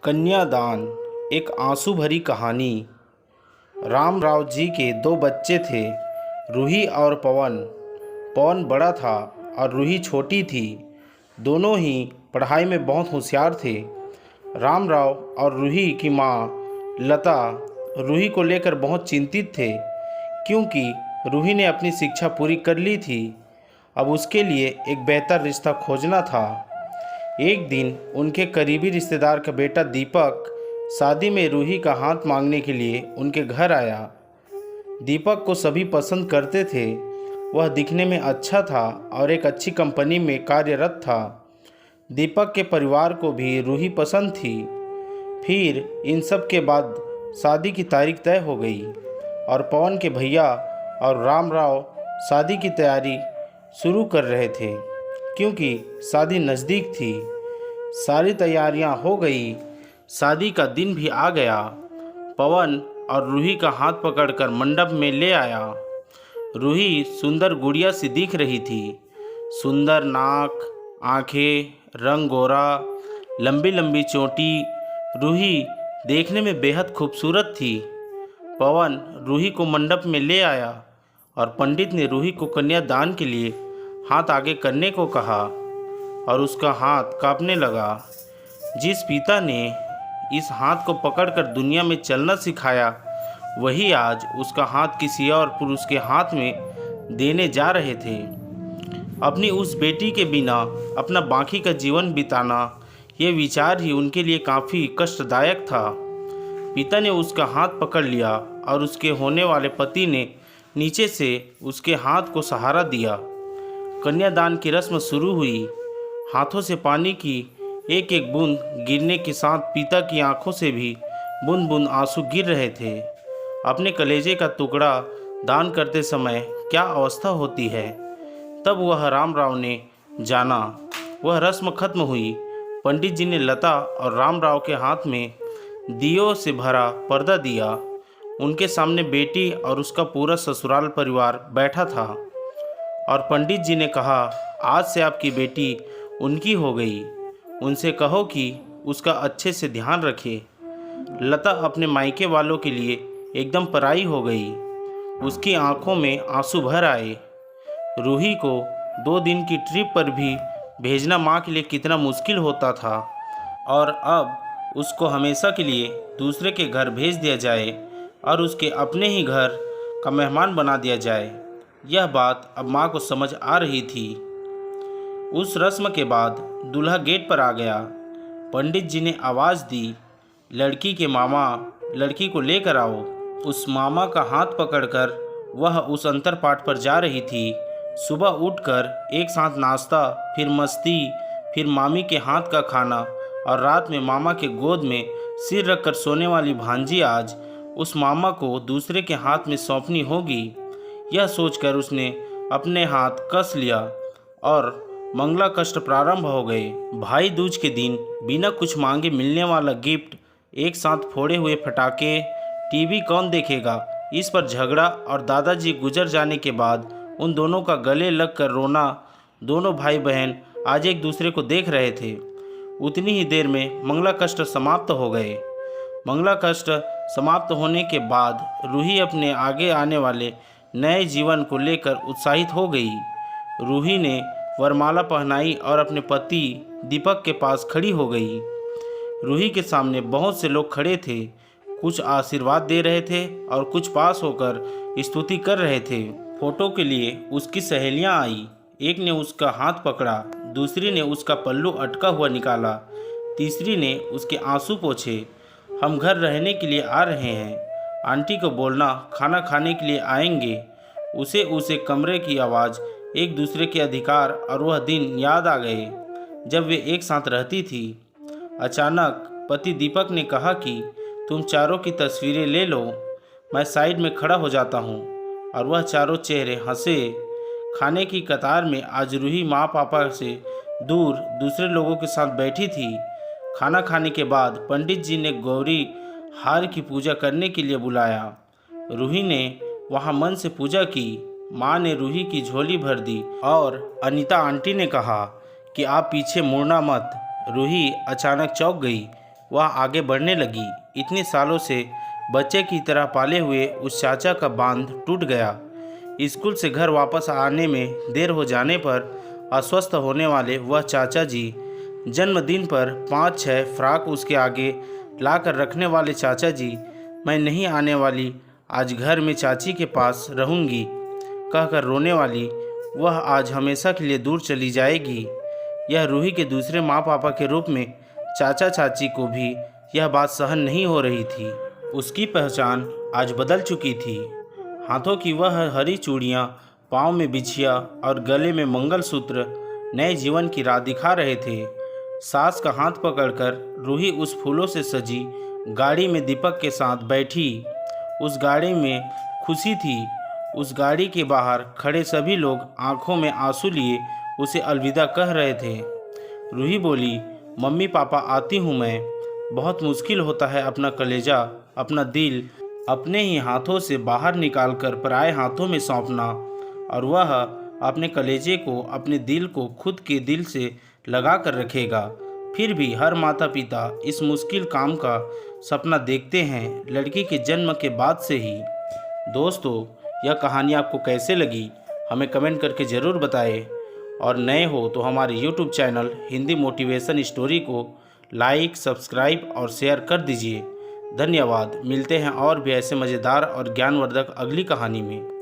कन्यादान एक आंसू भरी कहानी। रामराव जी के दो बच्चे थे, रूही और पवन। पवन बड़ा था और रूही छोटी थी। दोनों ही पढ़ाई में बहुत होशियार थे। रामराव और रूही की माँ लता रूही को लेकर बहुत चिंतित थे, क्योंकि रूही ने अपनी शिक्षा पूरी कर ली थी। अब उसके लिए एक बेहतर रिश्ता खोजना था। एक दिन उनके करीबी रिश्तेदार का बेटा दीपक शादी में रूही का हाथ मांगने के लिए उनके घर आया। दीपक को सभी पसंद करते थे। वह दिखने में अच्छा था और एक अच्छी कंपनी में कार्यरत था। दीपक के परिवार को भी रूही पसंद थी। फिर इन सब के बाद शादी की तारीख तय हो गई और पवन के भैया और रामराव शादी की तैयारी शुरू कर रहे थे, क्योंकि शादी नज़दीक थी। सारी तैयारियां हो गई, शादी का दिन भी आ गया। पवन और रूही का हाथ पकड़कर मंडप में ले आया। रूही सुंदर गुड़िया सी दिख रही थी। सुंदर नाक, आंखें, रंग गोरा, लंबी लंबी चोटी। रूही देखने में बेहद खूबसूरत थी। पवन रूही को मंडप में ले आया और पंडित ने रूही को कन्यादान के लिए हाथ आगे करने को कहा और उसका हाथ कांपने लगा। जिस पिता ने इस हाथ को पकड़कर दुनिया में चलना सिखाया, वही आज उसका हाथ किसी और पुरुष के हाथ में देने जा रहे थे। अपनी उस बेटी के बिना अपना बाकी का जीवन बिताना, ये विचार ही उनके लिए काफ़ी कष्टदायक था। पिता ने उसका हाथ पकड़ लिया और उसके होने वाले पति ने नीचे से उसके हाथ को सहारा दिया। कन्यादान की रस्म शुरू हुई। हाथों से पानी की एक एक बूंद गिरने के साथ पिता की आंखों से भी बूंद बूंद आंसू गिर रहे थे। अपने कलेजे का टुकड़ा दान करते समय क्या अवस्था होती है। तब वह रामराव ने जाना। वह रस्म खत्म हुई। पंडित जी ने लता और रामराव के हाथ में दियों से भरा पर्दा दिया। उनके सामने बेटी और उसका पूरा ससुराल परिवार बैठा था और पंडित जी ने कहा, आज से आपकी बेटी उनकी हो गई। उनसे कहो कि उसका अच्छे से ध्यान रखे। लता अपने मायके वालों के लिए एकदम पराई हो गई। उसकी आंखों में आंसू भर आए। रूही को 2 दिन की ट्रिप पर भी भेजना माँ के लिए कितना मुश्किल होता था, और अब उसको हमेशा के लिए दूसरे के घर भेज दिया जाए और उसके अपने ही घर का मेहमान बना दिया जाए। यह बात अब माँ को समझ आ रही थी। उस रस्म के बाद दूल्हा गेट पर आ गया। पंडित जी ने आवाज़ दी, लड़की के मामा लड़की को लेकर आओ। उस मामा का हाथ पकड़कर वह उस अंतरपाट पर जा रही थी। सुबह उठकर एक साथ नाश्ता, फिर मस्ती, फिर मामी के हाथ का खाना और रात में मामा के गोद में सिर रखकर सोने वाली भांजी आज उस मामा को दूसरे के हाथ में सौंपनी होगी। यह सोचकर उसने अपने हाथ कस लिया और मंगला कष्ट प्रारंभ हो गए। भाई दूज के दिन बिना कुछ मांगे मिलने वाला गिफ्ट, एक साथ फोड़े हुए पटाखे, टीवी कौन देखेगा, इस पर झगड़ा और दादाजी गुजर जाने के बाद उन दोनों का गले लग कर रोना। दोनों भाई बहन आज एक दूसरे को देख रहे थे। उतनी ही देर में मंगला कष्ट समाप्त हो गए। मंगला कष्ट समाप्त होने के बाद रूही अपने आगे आने वाले नए जीवन को लेकर उत्साहित हो गई। रूही ने वरमाला पहनाई और अपने पति दीपक के पास खड़ी हो गई। रूही के सामने बहुत से लोग खड़े थे। कुछ आशीर्वाद दे रहे थे और कुछ पास होकर स्तुति कर रहे थे। फोटो के लिए उसकी सहेलियां आई। एक ने उसका हाथ पकड़ा, दूसरी ने उसका पल्लू अटका हुआ निकाला, तीसरी ने उसके आंसू पोंछे। हम घर रहने के लिए आ रहे हैं, आंटी को बोलना खाना खाने के लिए आएंगे। उसे कमरे की आवाज़, एक दूसरे के अधिकार और वह दिन याद आ गए जब वे एक साथ रहती थी। अचानक पति दीपक ने कहा कि तुम चारों की तस्वीरें ले लो। मैं साइड में खड़ा हो जाता हूँ और वह चारों चेहरे हंसे। खाने की कतार में आज रूही माँ पापा से दूर दूसरे लोगों के साथ बैठी थी। खाना खाने के बाद पंडित जी ने गौरी हार की पूजा करने के लिए बुलाया। रूही ने वहाँ मन से पूजा की। माँ ने रूही की झोली भर दी और अनीता आंटी ने कहा कि आप पीछे मुड़ना मत। रूही अचानक चौंक गई। वह आगे बढ़ने लगी। इतने सालों से बच्चे की तरह पाले हुए उस चाचा का बांध टूट गया। स्कूल से घर वापस आने में देर हो जाने पर अस्वस्थ होने वाले वह चाचा जी, जन्मदिन पर 5-6 फ्राक उसके आगे लाकर रखने वाले चाचा जी, मैं नहीं आने वाली, आज घर में चाची के पास रहूँगी कहकर रोने वाली वह आज हमेशा के लिए दूर चली जाएगी। यह रूही के दूसरे माँ पापा के रूप में चाचा चाची को भी यह बात सहन नहीं हो रही थी। उसकी पहचान आज बदल चुकी थी। हाथों की वह हरी चूड़ियाँ, पाँव में बिछिया और गले में मंगलसूत्र नए जीवन की राह दिखा रहे थे। सास का हाथ पकड़कर रूही उस फूलों से सजी गाड़ी में दीपक के साथ बैठी। उस गाड़ी में खुशी थी। उस गाड़ी के बाहर खड़े सभी लोग आंखों में आंसू लिए उसे अलविदा कह रहे थे। रूही बोली, मम्मी पापा आती हूँ मैं। बहुत मुश्किल होता है अपना कलेजा, अपना दिल अपने ही हाथों से बाहर निकालकर पराए हाथों में सौंपना, और वह अपने कलेजे को, अपने दिल को खुद के दिल से लगा कर रखेगा। फिर भी हर माता पिता इस मुश्किल काम का सपना देखते हैं लड़की के जन्म के बाद से ही। दोस्तों, यह कहानी आपको कैसे लगी हमें कमेंट करके ज़रूर बताएं, और नए हो तो हमारे YouTube channel Hindi motivation story को लाइक, सब्सक्राइब और शेयर कर दीजिए। धन्यवाद। मिलते हैं और भी ऐसे मज़ेदार और ज्ञानवर्धक अगली कहानी में।